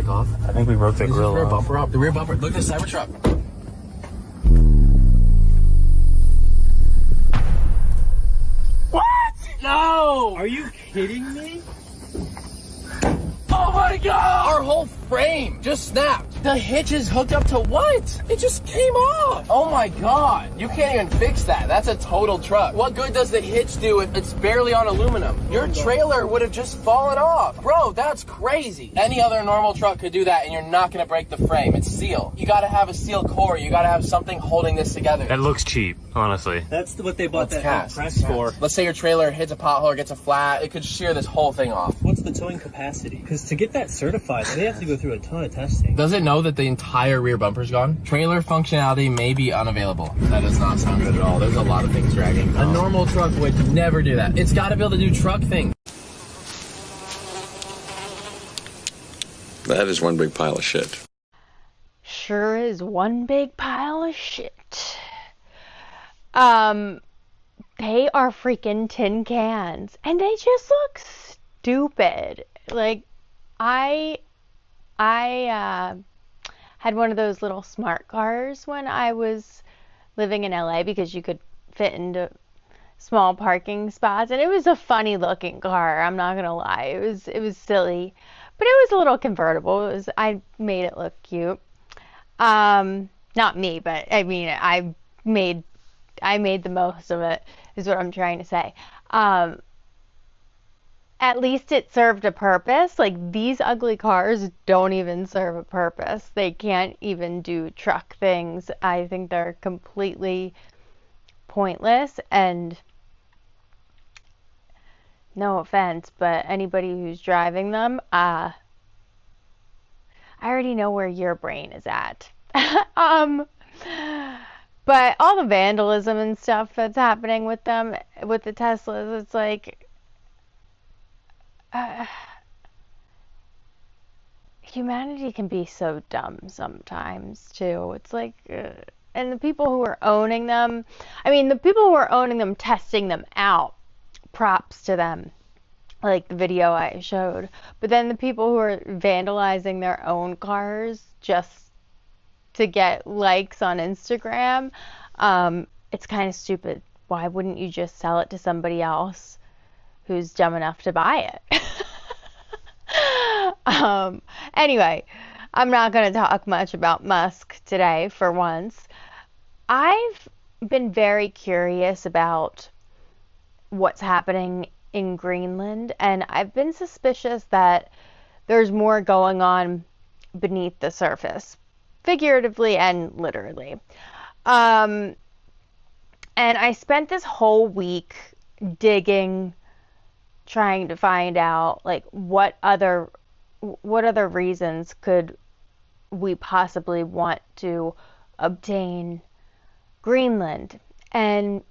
break off? I think we broke the grill rear off. bumper up. The rear bumper. Look at the Cybertruck. What? No! Are you kidding me? Oh my god! Our whole frame just snapped. The hitch is hooked up to what? It just came off. Oh my god. You can't even fix that. That's a total truck. What good does the hitch do if it's barely on aluminum? Your trailer would have just fallen off. Bro, that's crazy. Any other normal truck could do that and you're not gonna break the frame. It's steel. You gotta have a steel core. You gotta have something holding this together. That looks cheap, honestly. That's what they bought that cast. press for. Let's say your trailer hits a pothole or gets a flat. It could shear this whole thing off. What's the towing capacity? Because to get that certified, they have to go through a ton of testing. Does it know that the entire rear bumper's gone? Trailer functionality may be unavailable. That does not sound good at all. There's a lot of things dragging. A normal truck would never do that. It's got to be able to do truck things. That is one big pile of shit. Sure is one big pile of shit. They are freaking tin cans. And they just look stupid. Like, I had one of those little smart cars when I was living in LA because you could fit into small parking spots, and it was a funny looking car. I'm not gonna lie, it was silly, but it was a little convertible. I made it look cute. Not me, but I mean, I made the most of it, is what I'm trying to say. At least it served a purpose. Like, these ugly cars don't even serve a purpose. They can't even do truck things. I think they're completely pointless, and no offense, but anybody who's driving them, I already know where your brain is at. But all the vandalism and stuff that's happening with them, with the Teslas, it's like, humanity can be so dumb sometimes too. It's like, and the people who are owning them, testing them out, props to them, like the video I showed. But then the people who are vandalizing their own cars just to get likes on Instagram, it's kind of stupid. Why wouldn't you just sell it to somebody else who's dumb enough to buy it? Anyway, I'm not going to talk much about Musk today for once. I've been very curious about what's happening in Greenland, and I've been suspicious that there's more going on beneath the surface, figuratively and literally. And I spent this whole week digging, trying to find out, like, what other reasons could we possibly want to obtain Greenland. And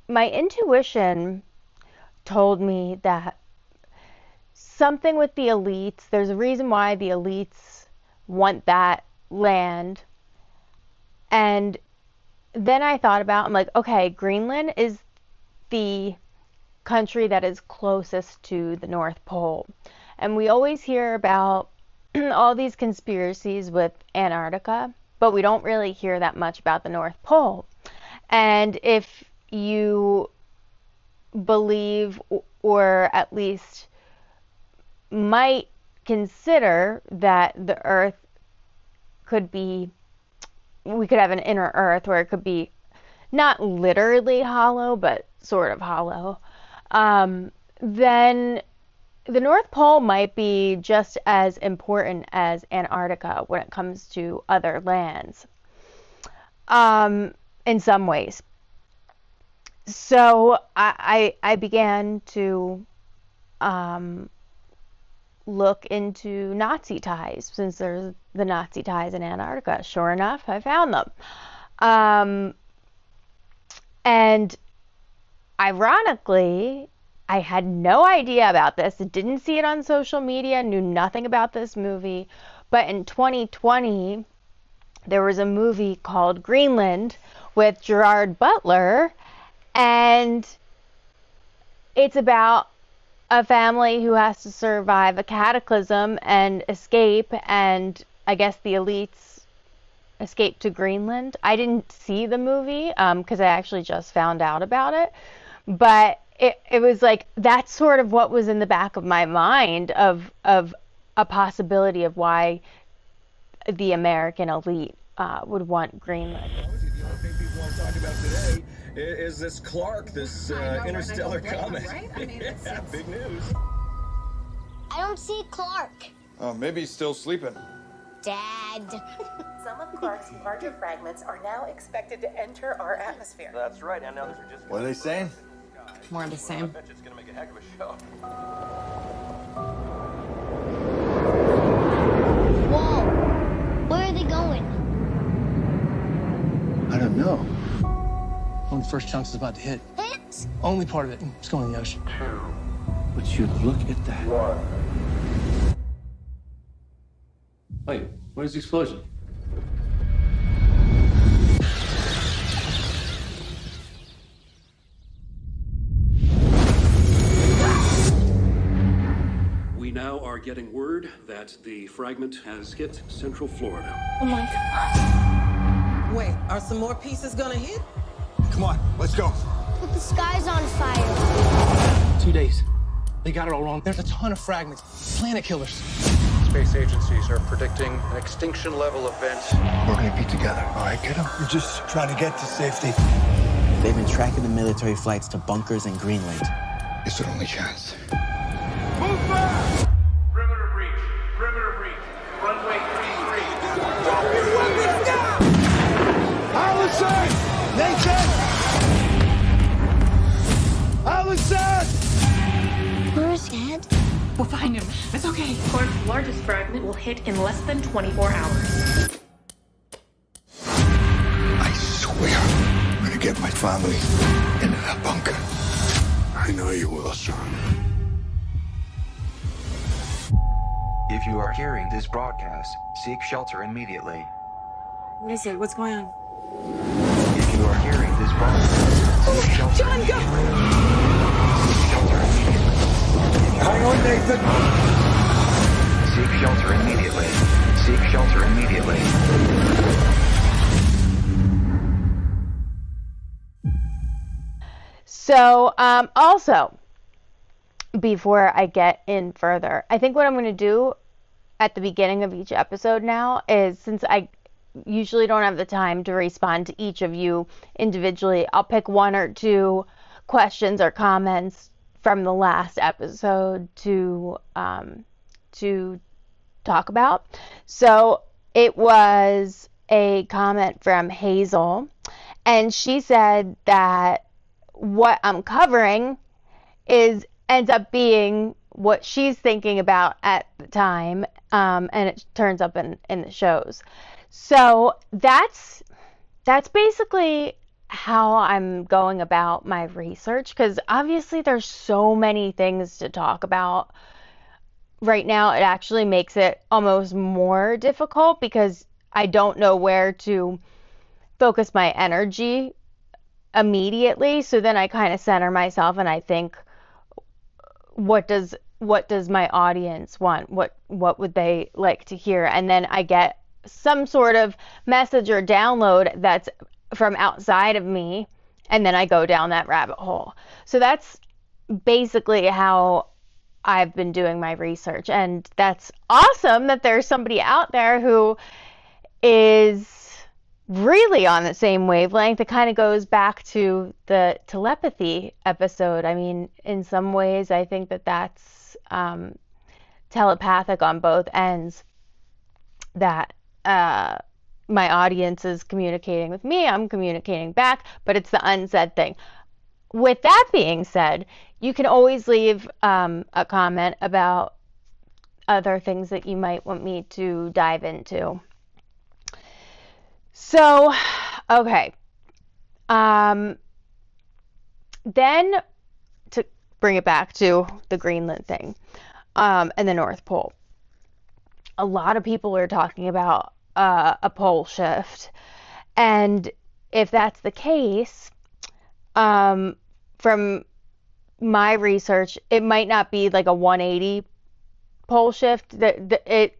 my intuition told me that something with the elites, there's a reason why the elites want that land. And then I thought about, I'm like, okay, Greenland is the country that is closest to the North Pole. And we always hear about all these conspiracies with Antarctica, but we don't really hear that much about the North Pole. And if you believe, or at least might consider, that the Earth could be, we could have an inner Earth where it could be not literally hollow, but sort of hollow, then the North Pole might be just as important as Antarctica when it comes to other lands, in some ways. So I began to look into Nazi ties, since there's the Nazi ties in Antarctica. Sure enough, I found them. And ironically, I had no idea about this. Didn't see it on social media, knew nothing about this movie. But in 2020, there was a movie called Greenland with Gerard Butler, and it's about a family who has to survive a cataclysm and escape, and I guess the elites escape to Greenland. I didn't see the movie because I actually just found out about it, but it was like that's sort of what was in the back of my mind of a possibility of why the American elite would want Greenland. The only thing people want to talk about today is this Clark, this interstellar comet. Right? I mean, Yeah, big news. I don't see Clark. Oh, maybe he's still sleeping. Dad. Some of Clark's larger fragments are now expected to enter our atmosphere. That's right, and now these are just... What are they saying? More of the I same. bet you it's gonna make a heck of a show. Whoa. Where are they going? I don't know. When the first chunk's about to hit. Hit? Only part of it. It's going in the ocean. Would you look at that? Wait, where's the explosion? We now are getting word that the fragment has hit Central Florida. Oh my God. Wait, are some more pieces gonna hit? Come on, let's go. But the sky's on fire. 2 days. They got it all wrong. There's a ton of fragments. Planet killers. Space agencies are predicting an extinction level event. We're gonna be together, all right, kiddo? We're just trying to get to safety. They've been tracking the military flights to bunkers in Greenland. It's our only chance. Move back! Perimeter breach. Perimeter breach. Runway 33. Allison! Nathan! Allison! Where's Dad? We'll find him. It's okay. Clark's largest fragment will hit in less than 24 hours. I swear, I'm gonna get my family into that bunker. I know you will, son. If you are hearing this broadcast, seek shelter immediately. What is it? What's going on? If you are hearing this broadcast, seek shelter immediately. Seek shelter immediately. Hang on, Nathan! Seek shelter immediately. Seek shelter immediately. So, also, before I get in further, I think what I'm going to do at the beginning of each episode now is, since I usually don't have the time to respond to each of you individually, I'll pick one or two questions or comments from the last episode to talk about. So it was a comment from Hazel, and she said that what I'm covering ends up being what she's thinking about at the time, and it turns up in the shows. So that's basically how I'm going about my research, because obviously there's so many things to talk about right now. It actually makes it almost more difficult because I don't know where to focus my energy immediately. So then I kind of center myself and I think, what does my audience want? What would they like to hear? And then I get some sort of message or download that's from outside of me, and then I go down that rabbit hole. So that's basically how I've been doing my research, and that's awesome that there's somebody out there who is really on the same wavelength. It kind of goes back to the telepathy episode. I mean, in some ways, I think that that's telepathic on both ends, that my audience is communicating with me, I'm communicating back, but it's the unsaid thing. With that being said, you can always leave a comment about other things that you might want me to dive into. So, okay. Then to bring it back to the Greenland thing, and the North Pole. A lot of people are talking about a pole shift, and if that's the case, from my research, it might not be like a 180 pole shift. The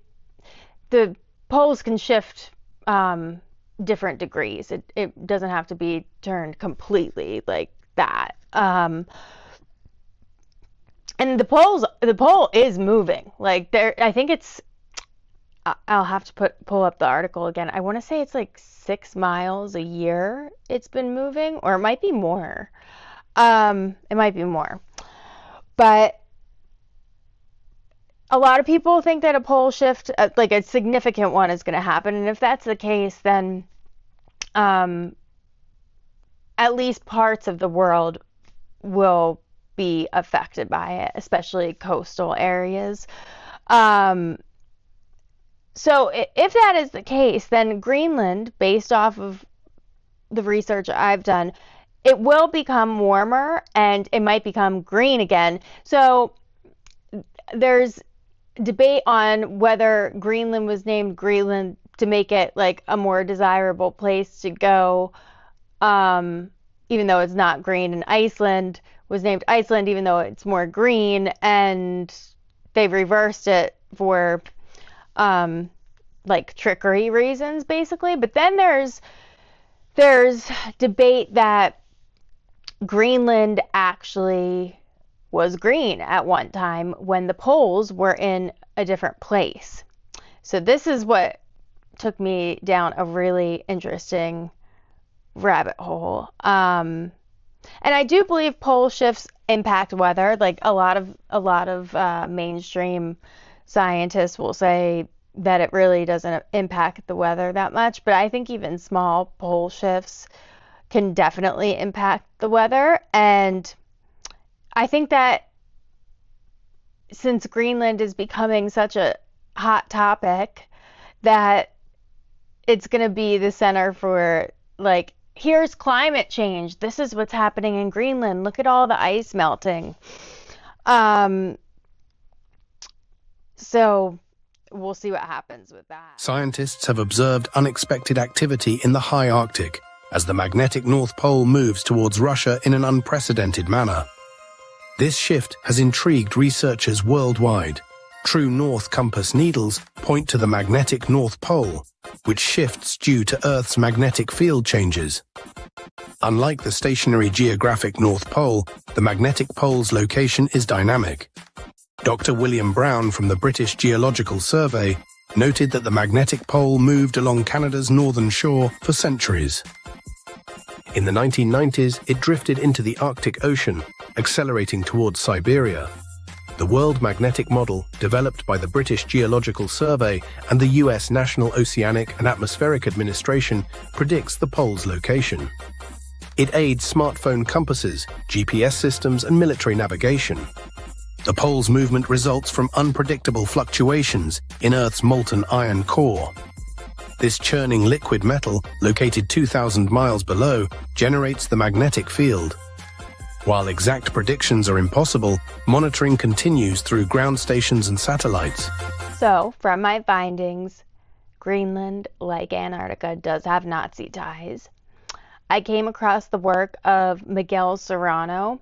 poles can shift different degrees. It doesn't have to be turned completely like that. And the pole is moving. Like there, I think it's. I'll have to pull up the article again. I want to say it's like 6 miles a year it's been moving, or it might be more. It might be more. But a lot of people think that a pole shift, like a significant one, is going to happen. And if that's the case, then at least parts of the world will be affected by it, especially coastal areas. So if that is the case, then Greenland, based off of the research I've done, it will become warmer and it might become green again. So there's debate on whether Greenland was named Greenland to make it like a more desirable place to go, even though it's not green, and Iceland was named Iceland even though it's more green, and they've reversed it for like trickery reasons basically. But then there's debate that Greenland actually was green at one time when the poles were in a different place. So this is what took me down a really interesting rabbit hole. And I do believe pole shifts impact weather. Like a lot of mainstream scientists will say that it really doesn't impact the weather that much, but I think even small pole shifts can definitely impact the weather. And I think that since Greenland is becoming such a hot topic, that it's going to be the center for, like, here's climate change. This is what's happening in Greenland. Look at all the ice melting. So we'll see what happens with that. Scientists have observed unexpected activity in the high Arctic as the magnetic North Pole moves towards Russia in an unprecedented manner. This shift has intrigued researchers worldwide. True north compass needles point to the magnetic North Pole, which shifts due to Earth's magnetic field changes. Unlike the stationary geographic North Pole, the magnetic pole's location is dynamic. Dr. William Brown from the British Geological Survey noted that the magnetic pole moved along Canada's northern shore for centuries. In the 1990s, it drifted into the Arctic Ocean, accelerating towards Siberia. The World Magnetic Model, developed by the British Geological Survey and the US National Oceanic and Atmospheric Administration, predicts the pole's location. It aids smartphone compasses, GPS systems, and military navigation. The pole's movement results from unpredictable fluctuations in Earth's molten iron core. This churning liquid metal, located 2,000 miles below, generates the magnetic field. While exact predictions are impossible, monitoring continues through ground stations and satellites. So, from my findings, Greenland, like Antarctica, does have Nazi ties. I came across the work of Miguel Serrano.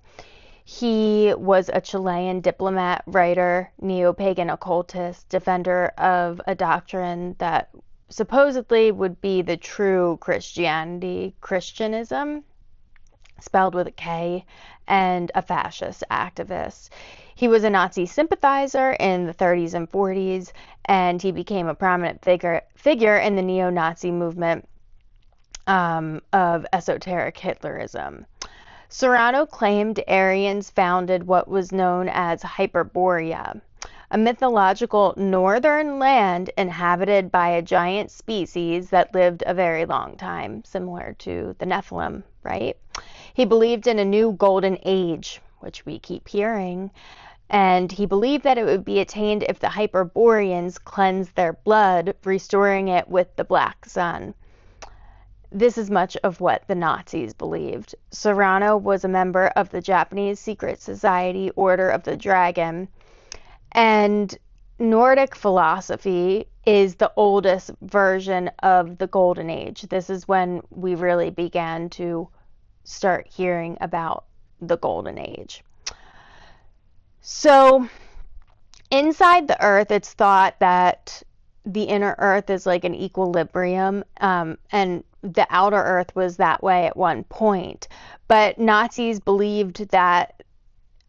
He was a Chilean diplomat, writer, neo-pagan occultist, defender of a doctrine that supposedly would be the true Christianity, Christianism, spelled with a K, and a fascist activist. He was a Nazi sympathizer in the 30s and 40s, and he became a prominent figure in the neo-Nazi movement of esoteric Hitlerism. Serrano claimed Aryans founded what was known as Hyperborea, a mythological northern land inhabited by a giant species that lived a very long time, similar to the Nephilim, right? He believed in a new golden age, which we keep hearing, and he believed that it would be attained if the Hyperboreans cleansed their blood, restoring it with the black sun. This is much of what the Nazis believed. Serrano was a member of the Japanese secret society Order of the Dragon, and Nordic philosophy is the oldest version of the Golden Age. This is when we really began to start hearing about the Golden Age. So inside the Earth, it's thought that the inner Earth is like an equilibrium, and the outer Earth was that way at one point. But Nazis believed that,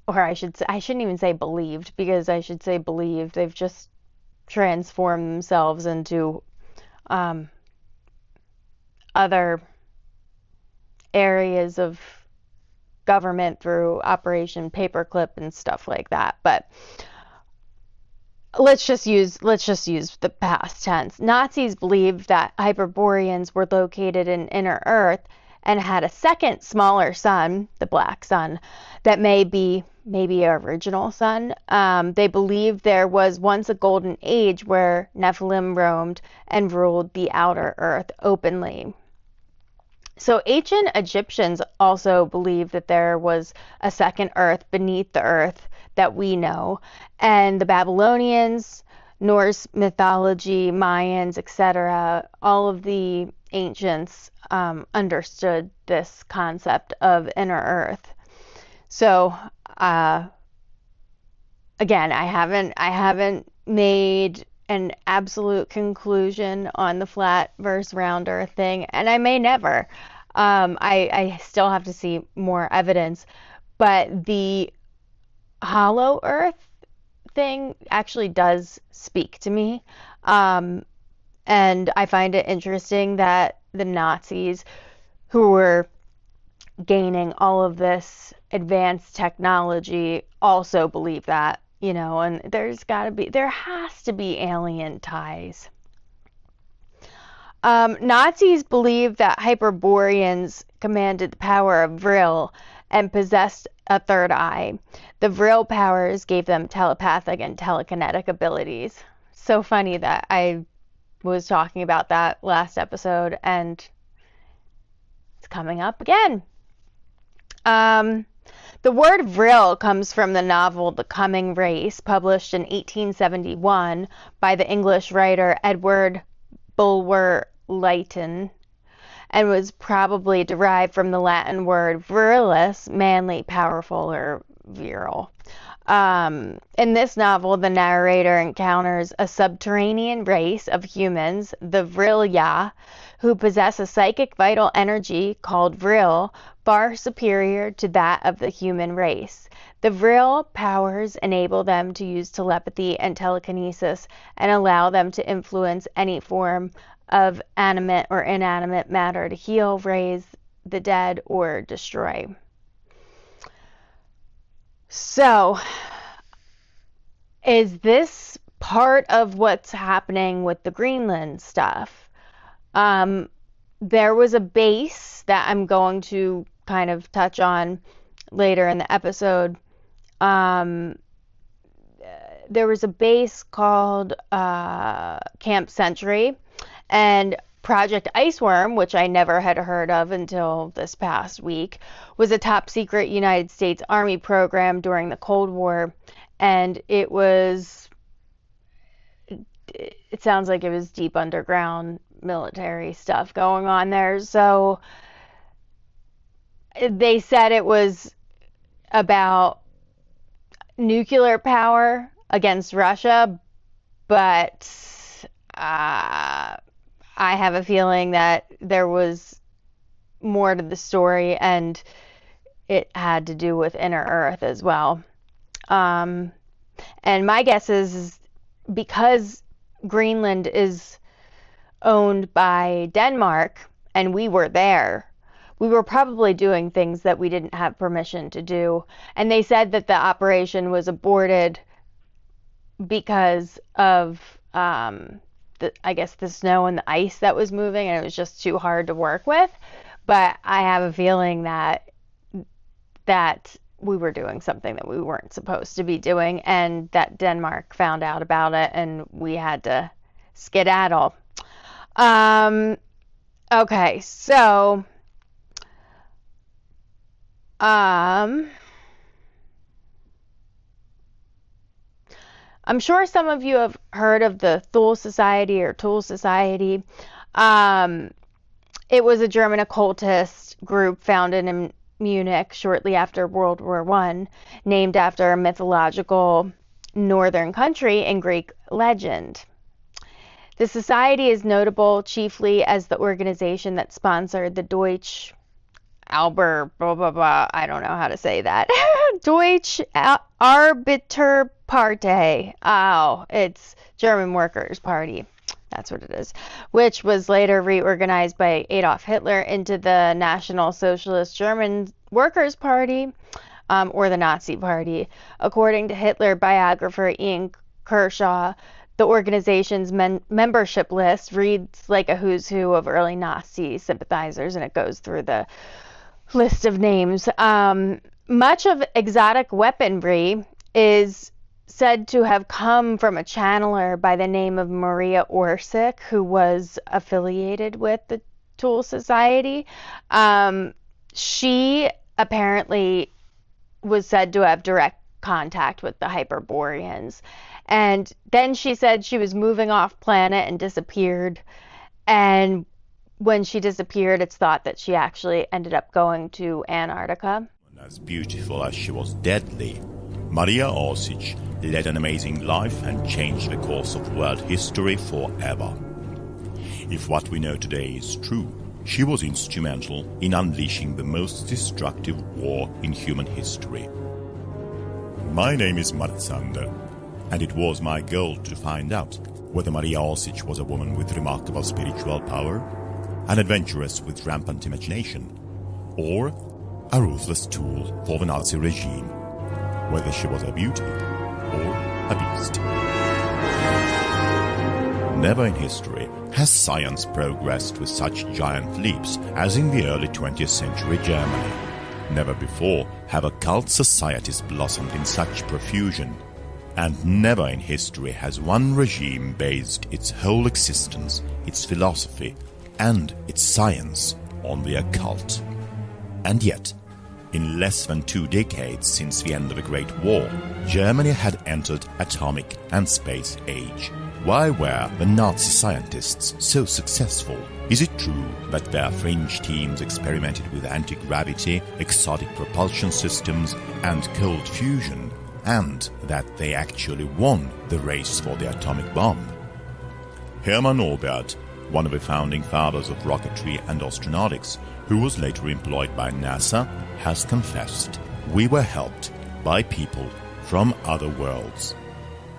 or I shouldn't even say believed, because I should say believed. They've just transformed themselves into other areas of government through Operation Paperclip and stuff like that. But let's just use the past tense. Nazis believed that Hyperboreans were located in inner Earth and had a second smaller sun, the black sun, that may be our original sun. They believed there was once a golden age where Nephilim roamed and ruled the outer Earth openly. So ancient Egyptians also believed that there was a second Earth beneath the Earth that we know, and the Babylonians, Norse mythology, Mayans, etc., all of the ancients understood this concept of inner Earth. So again, I haven't made an absolute conclusion on the flat versus round Earth thing, and I may never. I still have to see more evidence, but the hollow Earth thing actually does speak to me, and I find it interesting that the Nazis, who were gaining all of this advanced technology, also believe that, and there has to be alien ties. Nazis believed that Hyperboreans commanded the power of Vril and possessed a third eye. The Vril powers gave them telepathic and telekinetic abilities. So funny that I was talking about that last episode, and it's coming up again. The word Vril comes from the novel The Coming Race, published in 1871 by the English writer Edward Bulwer Lytton, and was probably derived from the Latin word virilis, manly, powerful, or virile. In this novel, the narrator encounters a subterranean race of humans, the Vrilya, who possess a psychic vital energy called Vril, far superior to that of the human race. The Vril powers enable them to use telepathy and telekinesis and allow them to influence any form of animate or inanimate matter to heal, raise the dead, or destroy. So, is this part of what's happening with the Greenland stuff? There was a base that I'm going to kind of touch on later in the episode. There was a base called Camp Century, and Project Iceworm, which I never had heard of until this past week, was a top secret United States Army program during the Cold War, and it sounds like it was deep underground military stuff going on there. So they said it was about nuclear power against Russia, but I have a feeling that there was more to the story, and it had to do with inner Earth as well. And my guess is because Greenland is owned by Denmark and we were there, we were probably doing things that we didn't have permission to do. And they said that the operation was aborted because of I guess the snow and the ice that was moving, and it was just too hard to work with. But I have a feeling that we were doing something that we weren't supposed to be doing, and that Denmark found out about it, and we had to skedaddle. Okay, so I'm sure some of you have heard of the Thule Society or Tool Society. It was a German occultist group founded in Munich shortly after World War I, named after a mythological northern country in Greek legend. The society is notable chiefly as the organization that sponsored the Deutsche Albert, blah, blah, blah, I don't know how to say that. Deutsche Arbeiterpartei. Oh, it's German Workers' Party. That's what it is. Which was later reorganized by Adolf Hitler into the National Socialist German Workers' Party, or the Nazi Party. According to Hitler biographer Ian Kershaw, the organization's membership list reads like a who's who of early Nazi sympathizers, and it goes through the list of names. Much of exotic weaponry is said to have come from a channeler by the name of Maria Orsic, who was affiliated with the Tool Society. She apparently was said to have direct contact with the Hyperboreans. And then she said she was moving off planet and disappeared. And when she disappeared, it's thought that she actually ended up going to Antarctica. As beautiful as she was deadly, Maria Orsic led an amazing life and changed the course of world history forever. If what we know today is true, she was instrumental in unleashing the most destructive war in human history. My name is Marzander, and it was my goal to find out whether Maria Orsic was a woman with remarkable spiritual power, an adventuress with rampant imagination, or a ruthless tool for the Nazi regime, whether she was a beauty or a beast. Never in history has science progressed with such giant leaps as in the early 20th century Germany. Never before have occult societies blossomed in such profusion, and never in history has one regime based its whole existence, its philosophy, and its science on the occult. And yet, in less than 2 decades since the end of the Great War, Germany had entered atomic and space age. Why were the Nazi scientists so successful? Is it true that their fringe teams experimented with anti-gravity, exotic propulsion systems, and cold fusion, and that they actually won the race for the atomic bomb? Hermann Oberth, one of the founding fathers of rocketry and astronautics, who was later employed by NASA, has confessed, "We were helped by people from other worlds."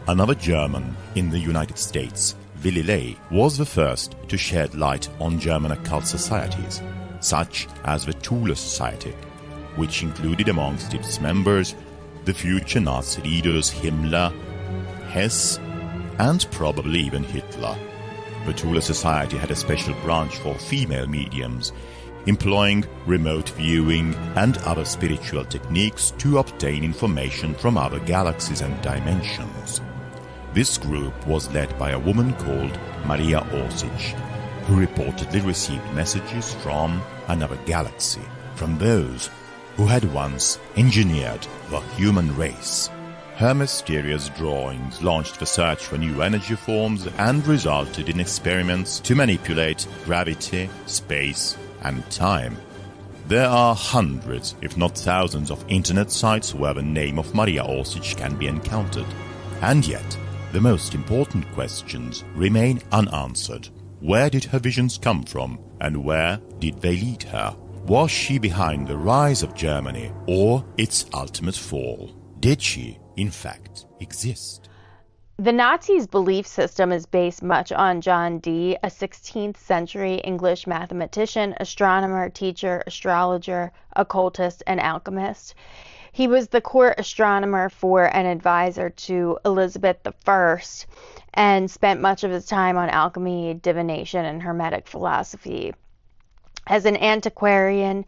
Another German in the United States, Willy Ley, was the first to shed light on German occult societies, such as the Thule Society, which included amongst its members the future Nazi leaders Himmler, Hess, and probably even Hitler. The Thule Society had a special branch for female mediums, employing remote viewing and other spiritual techniques to obtain information from other galaxies and dimensions. This group was led by a woman called Maria Orsic, who reportedly received messages from another galaxy, from those who had once engineered the human race. Her mysterious drawings launched the search for new energy forms and resulted in experiments to manipulate gravity, space, and time. There are hundreds, if not thousands, of internet sites where the name of Maria Orsic can be encountered. And yet, the most important questions remain unanswered. Where did her visions come from, and where did they lead her? Was she behind the rise of Germany, or its ultimate fall? Did she, in fact, exist? The Nazis' belief system is based much on John Dee, a 16th century English mathematician, astronomer, teacher, astrologer, occultist, and alchemist. He was the court astronomer for and advisor to Elizabeth I and spent much of his time on alchemy, divination, and Hermetic philosophy. As an antiquarian,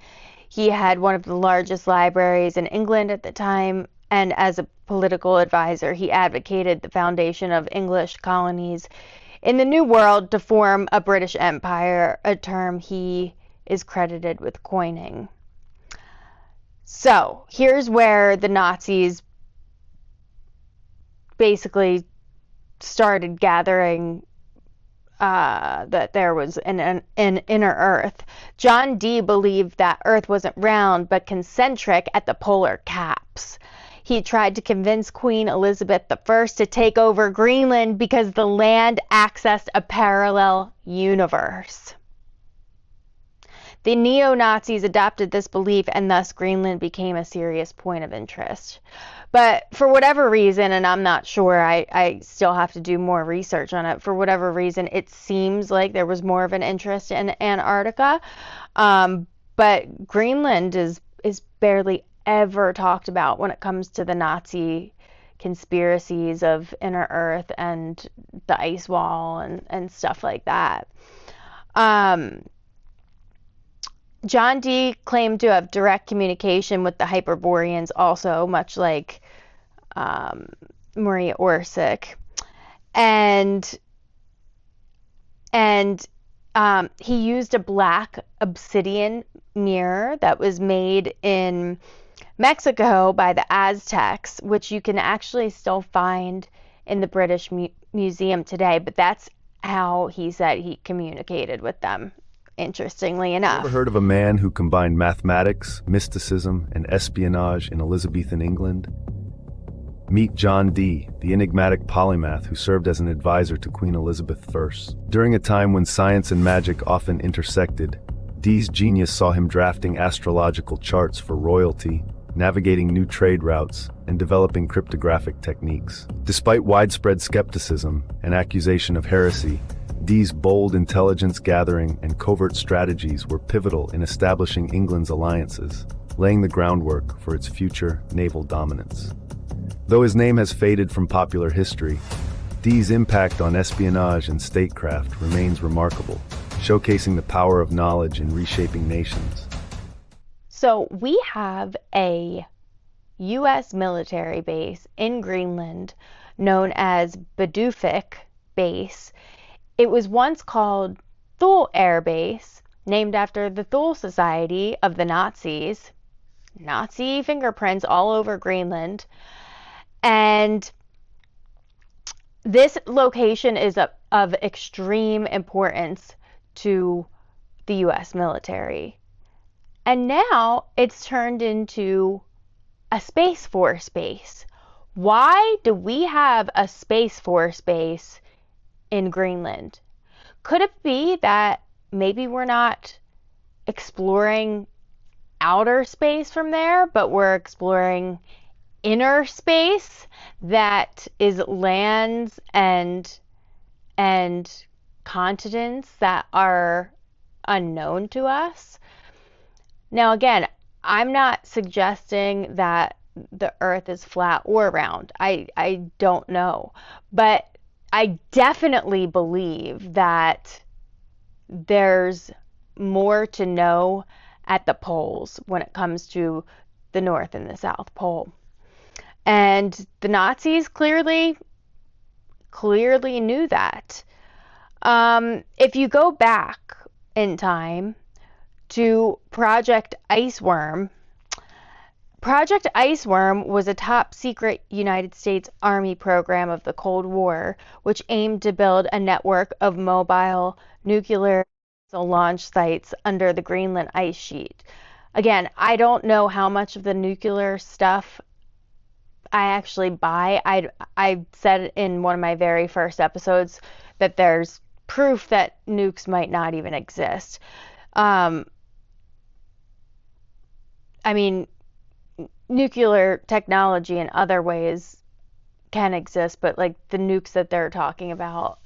he had one of the largest libraries in England at the time, and as a political advisor, he advocated the foundation of English colonies in the New World to form a British Empire, a term he is credited with coining. So, here's where the Nazis basically started gathering that there was an inner Earth. John Dee believed that Earth wasn't round but concentric at the polar caps. He tried to convince Queen Elizabeth I to take over Greenland because the land accessed a parallel universe. The neo-Nazis adopted this belief, and thus Greenland became a serious point of interest. But for whatever reason, and I'm not sure, I still have to do more research on it, for whatever reason, it seems like there was more of an interest in Antarctica. But Greenland is barely ever talked about when it comes to the Nazi conspiracies of inner Earth and the ice wall and stuff like that. John Dee claimed to have direct communication with the Hyperboreans also, much like Maria Orsic. And he used a black obsidian mirror that was made in Mexico by the Aztecs, which you can actually still find in the British Museum today. But that's how he said he communicated with them, interestingly enough. Ever heard of a man who combined mathematics, mysticism, and espionage in Elizabethan England? Meet John Dee, the enigmatic polymath who served as an advisor to Queen Elizabeth I. During a time when science and magic often intersected, Dee's genius saw him drafting astrological charts for royalty, navigating new trade routes, and developing cryptographic techniques. Despite widespread skepticism and accusation of heresy, Dee's bold intelligence gathering and covert strategies were pivotal in establishing England's alliances, laying the groundwork for its future naval dominance. Though his name has faded from popular history, Dee's impact on espionage and statecraft remains remarkable, showcasing the power of knowledge in reshaping nations. So we have a U.S. military base in Greenland known as Badufik Base. It was once called Thule Air Base, named after the Thule Society of the Nazis. Nazi fingerprints all over Greenland. And this location is of extreme importance to the U.S. military. And now it's turned into a Space Force base. Why do we have a Space Force base in Greenland? Could it be that maybe we're not exploring outer space from there, but we're exploring inner space that is lands and continents that are unknown to us? Now, again, I'm not suggesting that the Earth is flat or round. I don't know. But I definitely believe that there's more to know at the poles when it comes to the North and the South Pole. And the Nazis clearly knew that. If you go back in time to Project Iceworm was a top secret United States Army program of the Cold War, which aimed to build a network of mobile nuclear launch sites under the Greenland ice sheet. Again, I don't know how much of the nuclear stuff I actually buy. I said in one of my very first episodes that there's proof that nukes might not even exist. I mean, nuclear technology in other ways can exist, but like the nukes that they're talking about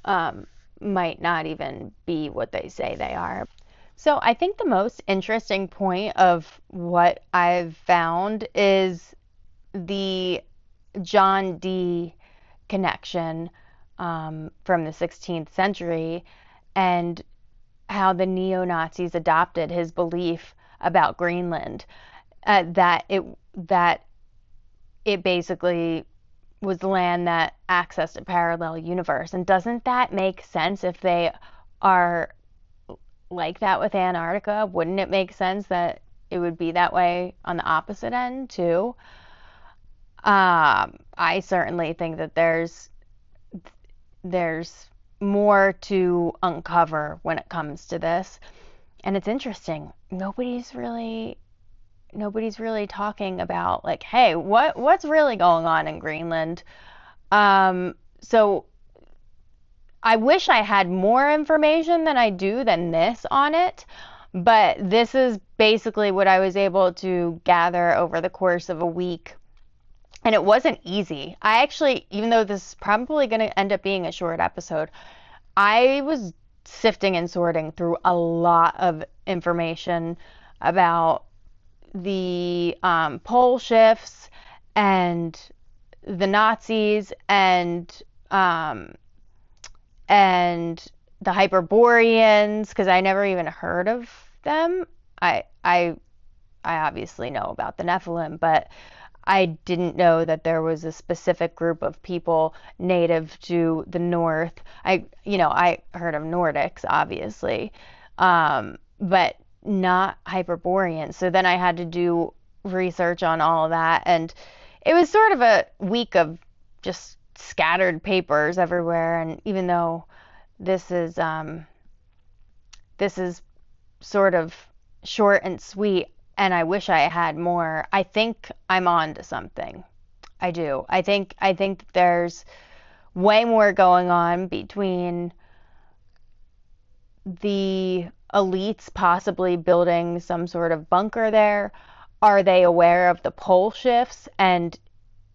might not even be what they say they are. So I think the most interesting point of what I've found is the John Dee connection from the 16th century and how the neo-Nazis adopted his belief about Greenland, that it basically was land that accessed a parallel universe. And doesn't that make sense if they are like that with Antarctica? Wouldn't it make sense that it would be that way on the opposite end too? I certainly think that there's more to uncover when it comes to this. And it's interesting. Nobody's really talking about like, hey, what's really going on in Greenland? So I wish I had more information than this on it, but this is basically what I was able to gather over the course of a week. And it wasn't easy. I actually, even though this is probably going to end up being a short episode, I was sifting and sorting through a lot of information about the pole shifts and the Nazis and the Hyperboreans, because I never even heard of them. I obviously know about the Nephilim, but I didn't know that there was a specific group of people native to the north. I heard of Nordics, obviously, but not Hyperboreans. So then I had to do research on all of that, and it was sort of a week of just scattered papers everywhere. And even though this is sort of short and sweet, and I wish I had more, I think I'm on to something. I do. I think that there's way more going on between the elites possibly building some sort of bunker there. Are they aware of the pole shifts? And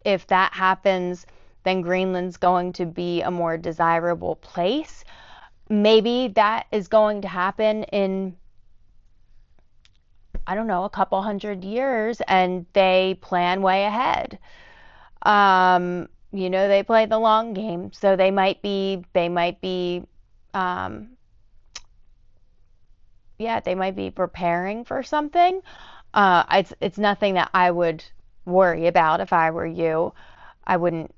if that happens, then Greenland's going to be a more desirable place. Maybe that is going to happen in, I don't know, a couple hundred years, and they plan way ahead. They play the long game, so they might be preparing for something. It's nothing that I would worry about if I were you. I wouldn't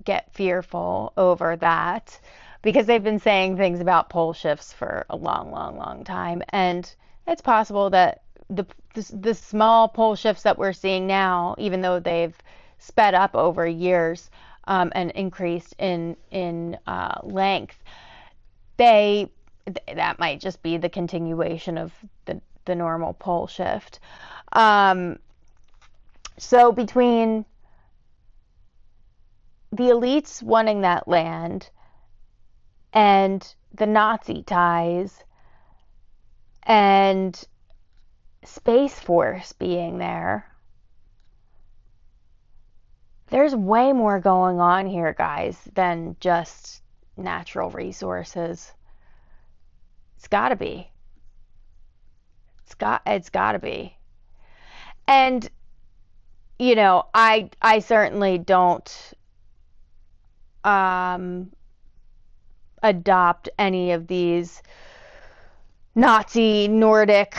get fearful over that, because they've been saying things about pole shifts for a long time, and it's possible that the small pole shifts that we're seeing now, even though they've sped up over years and increased in length, that might just be the continuation of the normal pole shift. So between the elites wanting that land and the Nazi ties and Space Force being there, there's way more going on here, guys, than just natural resources. It's got to be. It's got to be. And I certainly don't adopt any of these Nazi Nordic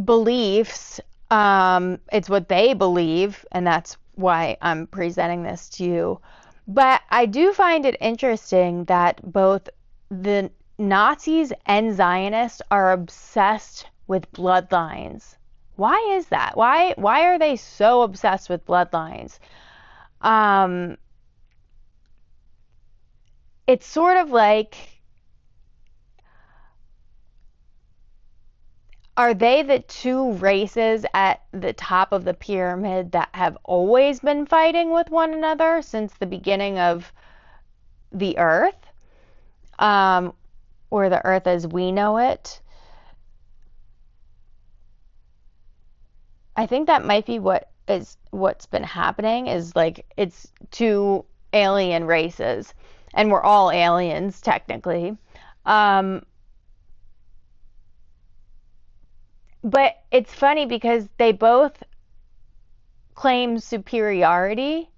beliefs. It's what they believe, and that's why I'm presenting this to you. But I do find it interesting that both the Nazis and Zionists are obsessed with bloodlines. Why is that? Why are they so obsessed with bloodlines? It's sort of like, are they the two races at the top of the pyramid that have always been fighting with one another since the beginning of the Earth? Or the Earth as we know it? I think that might be what's been happening, is like it's two alien races, and we're all aliens technically. But it's funny because they both claim superiority,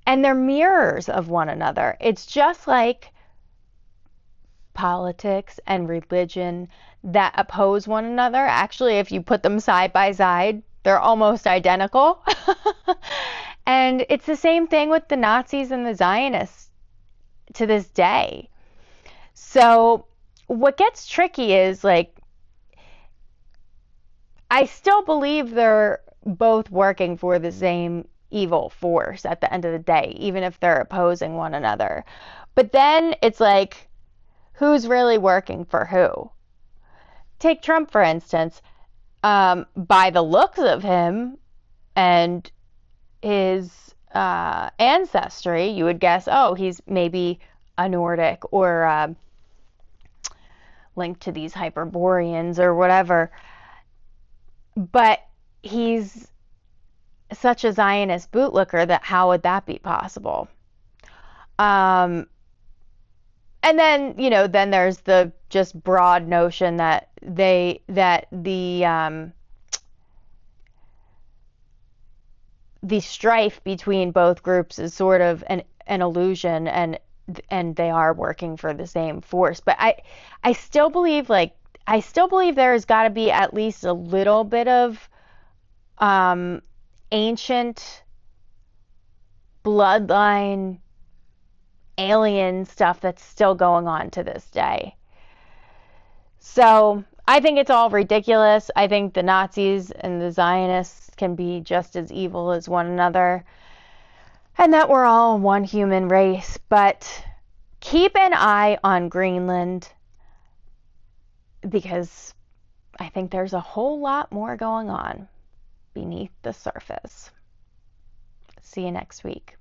and they're mirrors of one another. It's just like politics and religion that oppose one another. Actually, if you put them side by side, they're almost identical. And it's the same thing with the Nazis and the Zionists to this day. So what gets tricky is, like, I still believe they're both working for the same evil force at the end of the day, even if they're opposing one another. But then it's like, who's really working for who? Take Trump, for instance. By the looks of him and his ancestry, you would guess, oh, he's maybe a Nordic or linked to these Hyperboreans or whatever. But he's such a Zionist bootlicker that how would that be possible? And then, then there's the just broad notion that the strife between both groups is sort of an illusion, and they are working for the same force. But I still believe there's got to be at least a little bit of ancient bloodline alien stuff that's still going on to this day. So I think it's all ridiculous. I think the Nazis and the Zionists can be just as evil as one another, and that we're all one human race. But keep an eye on Greenland, because I think there's a whole lot more going on beneath the surface. See you next week.